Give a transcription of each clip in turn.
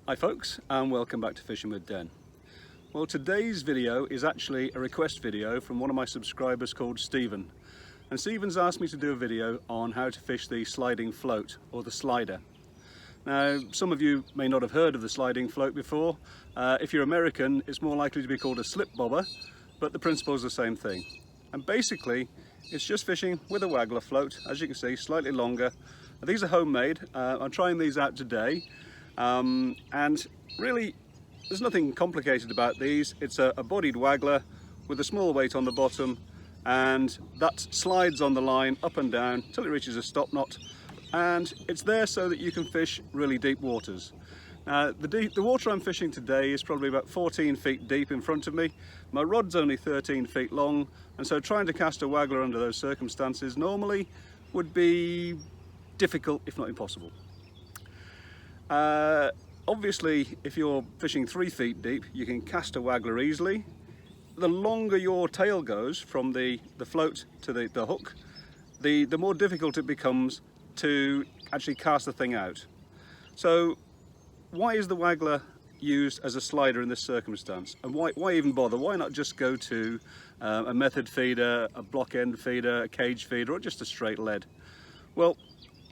Hi folks, and welcome back to Fishing with Den. Well, today's video is actually a request video from one of my subscribers called Stephen. And Stephen's asked me to do a video on how to fish the sliding float, or the slider. Now, some of you may not have heard of the sliding float before. If you're American, it's more likely to be called a slip bobber, but the principle is the same thing. And basically, it's just fishing with a Waggler float, as you can see, slightly longer. These are homemade. I'm trying these out today. And really, there's nothing complicated about these. It's a bodied waggler with a small weight on the bottom, and that slides on the line up and down till it reaches a stop knot, and it's there so that you can fish really deep waters. The water I'm fishing today is probably about 14 feet deep in front of me. My rod's only 13 feet long, and so trying to cast a waggler under those circumstances normally would be difficult, if not impossible. Obviously, if you're fishing 3 feet deep, you can cast a waggler easily. The longer your tail goes from the float to the hook, the more difficult it becomes to actually cast the thing out. So why is the waggler used as a slider in this circumstance? And why even bother? Why not just go to a method feeder, a block end feeder, a cage feeder, or just a straight lead? Well,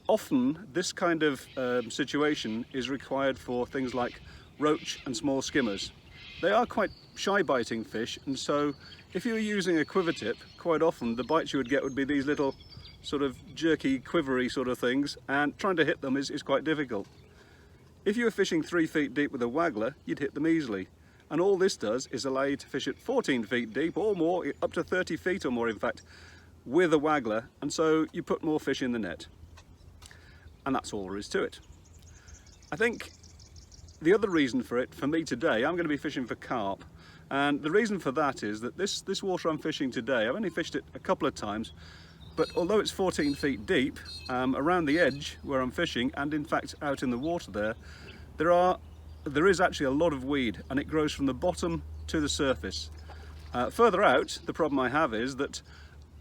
often this kind of situation is required for things like roach and small skimmers. They are quite shy biting fish, and so if you were using a quiver tip, quite often the bites you would get would be these little sort of jerky, quivery sort of things, and trying to hit them is quite difficult. If you were fishing 3 feet deep with a waggler, you'd hit them easily. And all this does is allow you to fish at 14 feet deep or more, up to 30 feet or more in fact, with a waggler, and so you put more fish in the net. And that's all there is to it. I think the other reason for it, for me today, I'm going to be fishing for carp. And the reason for that is that this water I'm fishing today, I've only fished it a couple of times, but although it's 14 feet deep, around the edge where I'm fishing, and in fact out in the water there is actually a lot of weed, and it grows from the bottom to the surface. Further out, the problem I have is that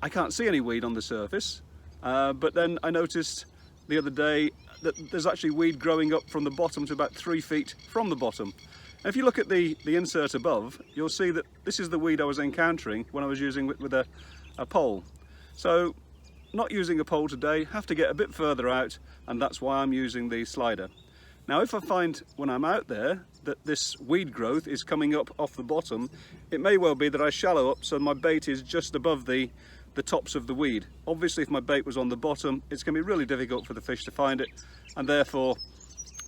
I can't see any weed on the surface, but then I noticed the other day that there's actually weed growing up from the bottom to about 3 feet from the bottom. And if you look at the insert above, you'll see that this is the weed I was encountering when I was using it with a pole. So not using a pole today, have to get a bit further out, and that's why I'm using the slider. Now if I find when I'm out there that this weed growth is coming up off the bottom, it may well be that I shallow up so my bait is just above the tops of the weed. Obviously if my bait was on the bottom, it's going to be really difficult for the fish to find it, and therefore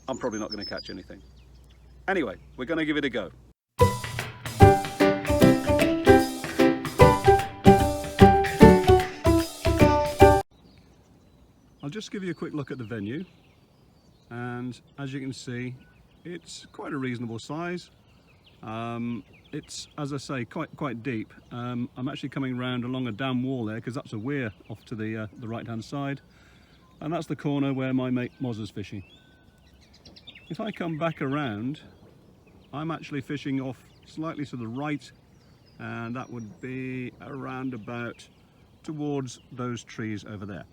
I'm probably not going to catch anything. Anyway, we're going to give it a go. I'll just give you a quick look at the venue, and as you can see, it's quite a reasonable size. It's, as I say, quite deep. I'm actually coming round along a dam wall there because that's a weir off to the right hand side, and that's the corner where my mate Moz is fishing. If I come back around, I'm actually fishing off slightly to the right, and that would be around about towards those trees over there.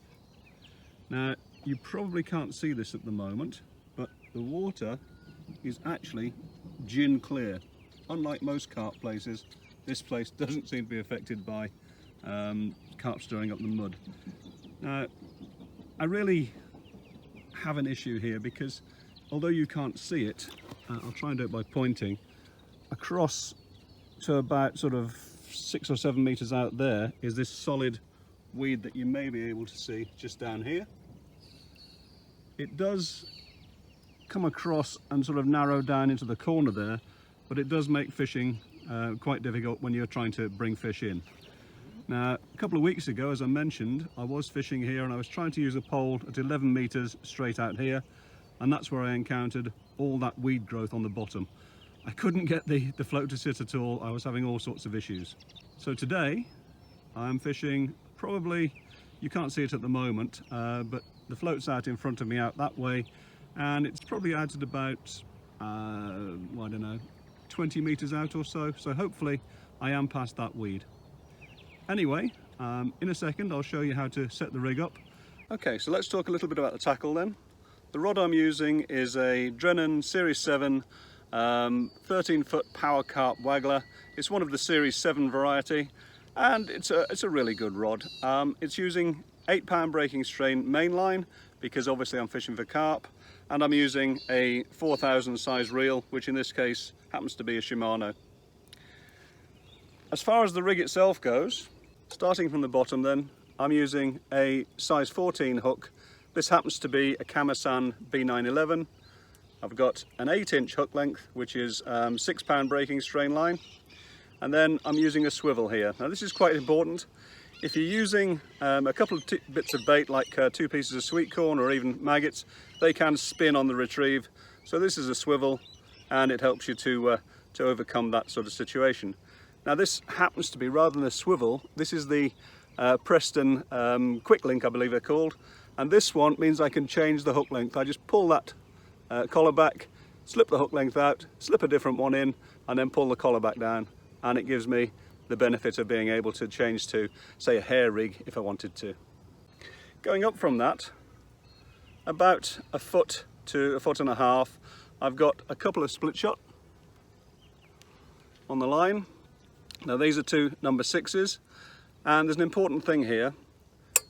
Now you probably can't see this at the moment, but the water is actually gin clear. Unlike most carp places, this place doesn't seem to be affected by carp stirring up the mud. Now, I really have an issue here because although you can't see it, I'll try and do it by pointing, across to about sort of 6 or 7 meters out there is this solid weed that you may be able to see just down here. It does come across and sort of narrow down into the corner there, but it does make fishing quite difficult when you're trying to bring fish in. Now, a couple of weeks ago, as I mentioned, I was fishing here and I was trying to use a pole at 11 meters straight out here, and that's where I encountered all that weed growth on the bottom. I couldn't get the float to sit at all. I was having all sorts of issues. So today I'm fishing, probably, you can't see it at the moment, but the float's out in front of me out that way, and it's probably out at about, I don't know, 20 meters out or so, so hopefully I am past that weed. Anyway, in a second I'll show you how to set the rig up. Okay, so let's talk a little bit about the tackle then. The rod I'm using is a Drennan Series 7 13-foot power carp waggler. It's one of the Series 7 variety, and it's a really good rod. It's using 8-pound breaking strain mainline because obviously I'm fishing for carp, and I'm using a 4000 size reel, which in this case happens to be a Shimano. As far as the rig itself goes, starting from the bottom then, I'm using a size 14 hook. This happens to be a Kamasan B911. I've got an 8-inch hook length, which is 6-pound breaking strain line. And then I'm using a swivel here. Now this is quite important. If you're using a couple of bits of bait, like 2 pieces of sweet corn or even maggots, they can spin on the retrieve. So this is a swivel, and it helps you to overcome that sort of situation. Now this happens to be, rather than a swivel, this is the Preston Quick Link, I believe they're called. And this one means I can change the hook length. I just pull that collar back, slip the hook length out, slip a different one in, and then pull the collar back down. And it gives me the benefit of being able to change to, say, a hair rig if I wanted to. Going up from that, about a foot to a foot and a half, I've got a couple of split shot on the line. Now these are 2 number 6s, and there's an important thing here.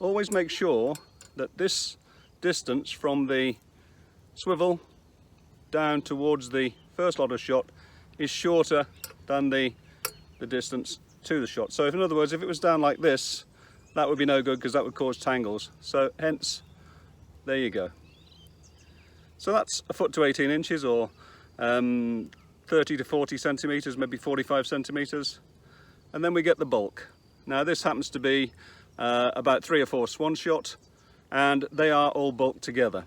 Always make sure that this distance from the swivel down towards the first lot of shot is shorter than the distance to the shot. So if, in other words, if it was down like this, that would be no good because that would cause tangles. So hence, there you go. So that's a foot to 18 inches, or 30 to 40 centimeters, maybe 45 centimeters. And then we get the bulk. Now this happens to be about 3 or 4 swan shot, and they are all bulked together.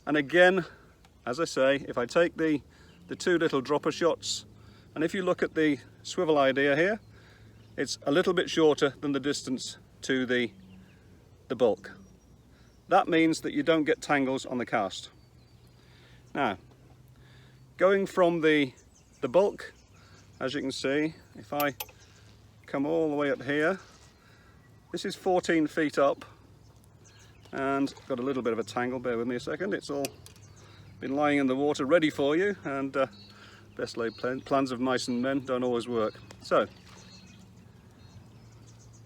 And again, as I say, if I take the 2 little dropper shots, and if you look at the swivel idea here, it's a little bit shorter than the distance to the bulk. That means that you don't get tangles on the cast. Now, going from the bulk, as you can see, if I come all the way up here, this is 14 feet up, and got a little bit of a tangle, bear with me a second. It's all been lying in the water ready for you, and best laid plans of mice and men don't always work. So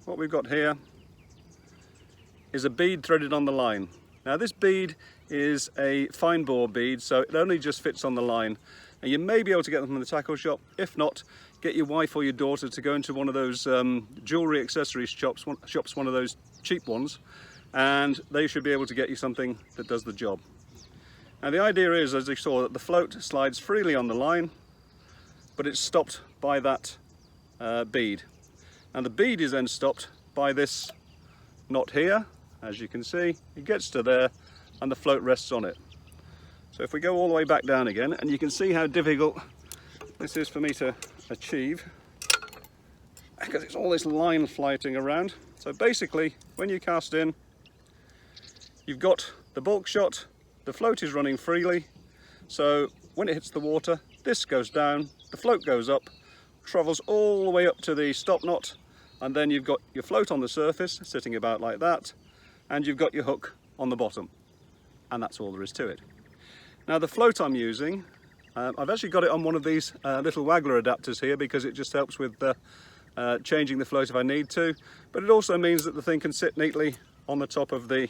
what we've got here is a bead threaded on the line. Now this bead is a fine bore bead, so it only just fits on the line, and you may be able to get them from the tackle shop. If not, get your wife or your daughter to go into one of those jewellery accessories shops, one of those cheap ones, and they should be able to get you something that does the job. Now the idea is, as you saw, that the float slides freely on the line, but it's stopped by that bead. And the bead is then stopped by this knot here. As you can see, it gets to there and the float rests on it. So if we go all the way back down again, and you can see how difficult this is for me to achieve, because it's all this line floating around. So basically, when you cast in, you've got the bulk shot, the float is running freely, so when it hits the water, this goes down, the float goes up, travels all the way up to the stop knot, and then you've got your float on the surface, sitting about like that, and you've got your hook on the bottom. And that's all there is to it. Now the float I'm using, I've actually got it on one of these little Waggler adapters here, because it just helps with changing the float if I need to, but it also means that the thing can sit neatly on the top of the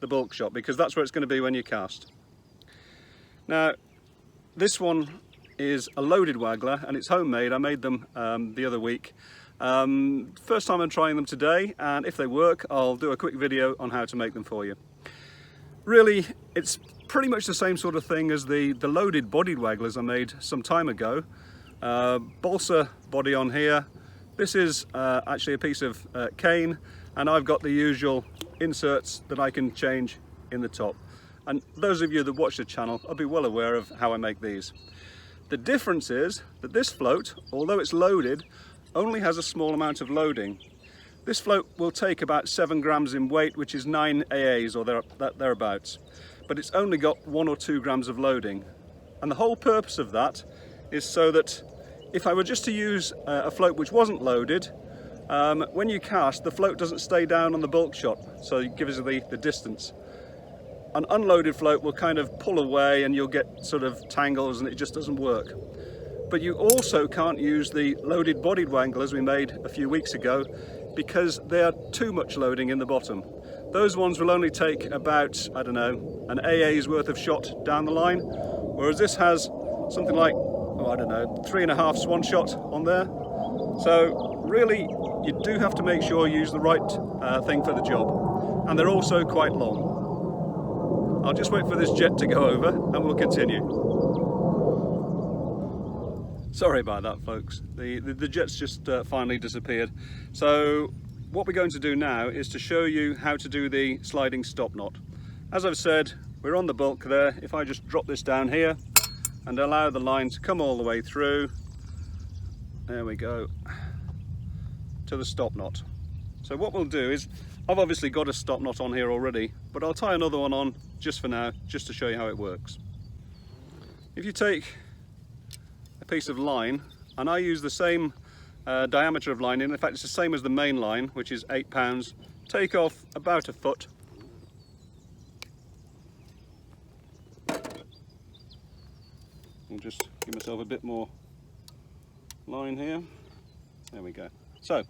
bulk shot, because that's where it's going to be when you cast. Now this one is a loaded Waggler, and it's homemade. I made them the other week. First time I'm trying them today, and if they work, I'll do a quick video on how to make them for you. Really, it's pretty much the same sort of thing as the loaded bodied Wagglers I made some time ago. Balsa body on here. This is actually a piece of cane, and I've got the usual inserts that I can change in the top. And those of you that watch the channel will be well aware of how I make these. The difference is that this float, although it's loaded, only has a small amount of loading. This float will take about 7 grams in weight, which is 9 AAs or thereabouts, but it's only got 1 or 2 grams of loading. And the whole purpose of that is so that if I were just to use a float which wasn't loaded, when you cast, the float doesn't stay down on the bulk shot, so it gives you the distance. an unloaded float will kind of pull away and you'll get sort of tangles and it just doesn't work. But you also can't use the loaded bodied wanglers we made a few weeks ago because they are too much loading in the bottom. Those ones will only take about, I don't know, an AA's worth of shot down the line, whereas this has something like, oh, I don't know, 3.5 swan shot on there. So really, you do have to make sure you use the right thing for the job. And they're also quite long. I'll just wait for this jet to go over and we'll continue. Sorry about that, folks. The jet's just finally disappeared. So what we're going to do now is to show you how to do the sliding stop knot. As I've said, we're on the bulk there. If I just drop this down here and allow the line to come all the way through, there we go, to the stop knot. So what we'll do is, I've obviously got a stop knot on here already, but I'll tie another one on just for now, just to show you how it works. If you take a piece of line, and I use the same diameter of line in fact it's the same as the main line, which is 8 pounds, take off about 1 foot. I'll just give myself a bit more line here. There we go. So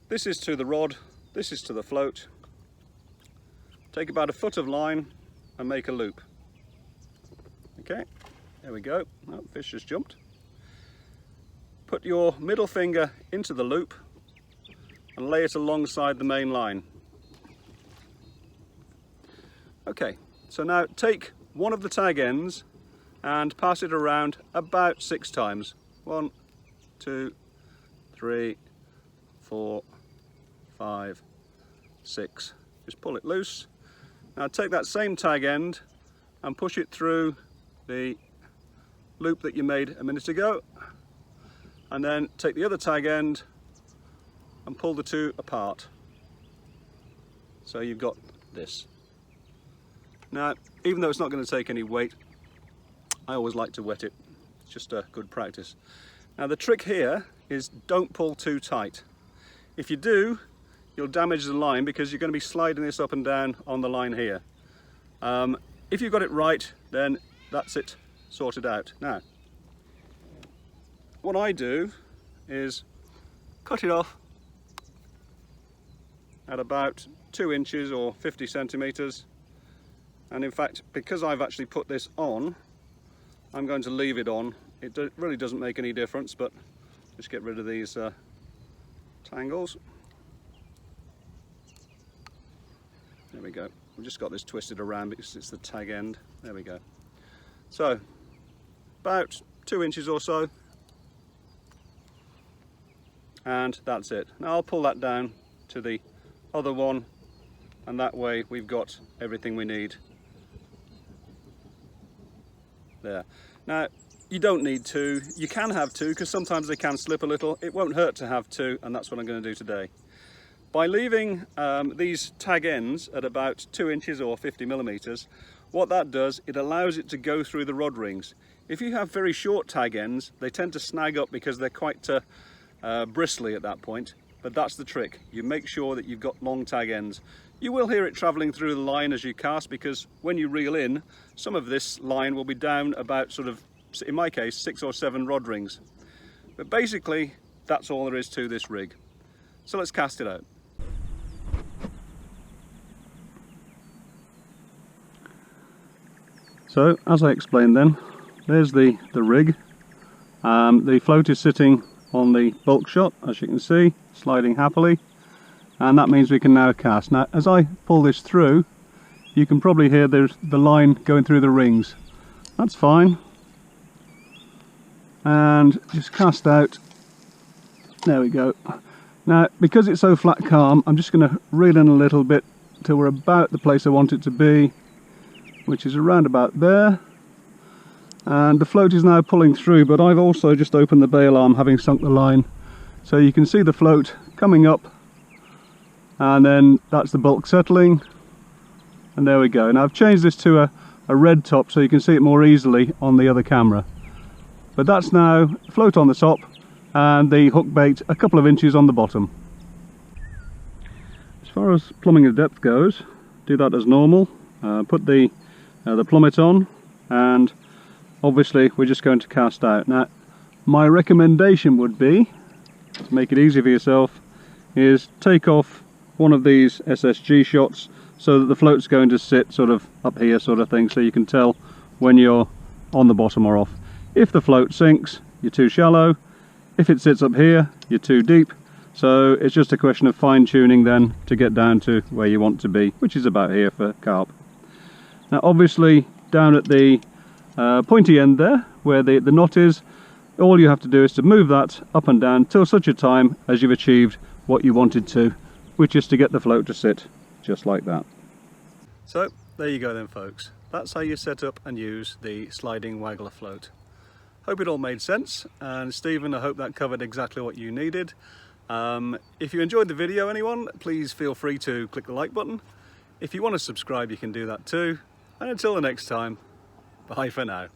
this is to the rod, this is to the float. Take about 1 foot of line and make a loop. Okay, there we go. Oh, fish just jumped. Put your middle finger into the loop and lay it alongside the main line. Okay, so now take one of the tag ends and pass it around about 6 times. 1, 2, 3, 4, 5, 6. Just pull it loose. Now take that same tag end and push it through the loop that you made a minute ago, and then take the other tag end and pull the two apart. So you've got this. Now, even though it's not going to take any weight, I always like to wet it. It's just a good practice. Now the trick here is don't pull too tight. If you do, you'll damage the line because you're going to be sliding this up and down on the line here. If you've got it right, then that's it sorted out. Now, what I do is cut it off at about 2 inches or 50 centimeters, and in fact, because I've actually put this on, I'm going to leave it on. It really doesn't make any difference, but just get rid of these tangles. There we go. We've just got this twisted around because it's the tag end. There we go. So about 2 inches or so, and that's it. Now I'll pull that down to the other one, and that way we've got everything we need there. Now you don't need 2, you can have 2 because sometimes they can slip a little. It won't hurt to have 2, and that's what I'm going to do today. By leaving these tag ends at about 2 inches or 50 millimeters, what that does, it allows it to go through the rod rings. If you have very short tag ends, they tend to snag up because they're quite bristly at that point, but that's the trick. You make sure that you've got long tag ends. You will hear it travelling through the line as you cast, because when you reel in, some of this line will be down about sort of, in my case, 6 or 7 rod rings. But basically, that's all there is to this rig. So let's cast it out. So, as I explained then, there's the rig. The float is sitting on the bulk shot, as you can see, sliding happily, and that means we can now cast. Now, as I pull this through, you can probably hear there's the line going through the rings. That's fine. And just cast out. There we go. Now, because it's so flat calm, I'm just going to reel in a little bit till we're about the place I want it to be, which is around about there. And the float is now pulling through, but I've also just opened the bail arm, having sunk the line, so you can see the float coming up, and then that's the bulk settling, and there we go. Now I've changed this to a red top so you can see it more easily on the other camera, but that's now float on the top and the hook bait a couple of inches on the bottom. As far as plumbing the depth goes, do that as normal. Put the plummet on, and obviously we're just going to cast out. Now my recommendation would be, to make it easy for yourself, is take off one of these SSG shots so that the float's going to sit sort of up here sort of thing, so you can tell when you're on the bottom or off. If the float sinks, you're too shallow. If it sits up here, you're too deep. So it's just a question of fine-tuning then to get down to where you want to be, which is about here for carp. Now obviously down at the pointy end there, where the knot is, all you have to do is to move that up and down till such a time as you've achieved what you wanted to, which is to get the float to sit just like that. So there you go then folks, that's how you set up and use the sliding waggler float. Hope it all made sense, and Stephen, I hope that covered exactly what you needed. If you enjoyed the video, anyone, please feel free to click the like button. If you want to subscribe, you can do that too. And until the next time, bye for now.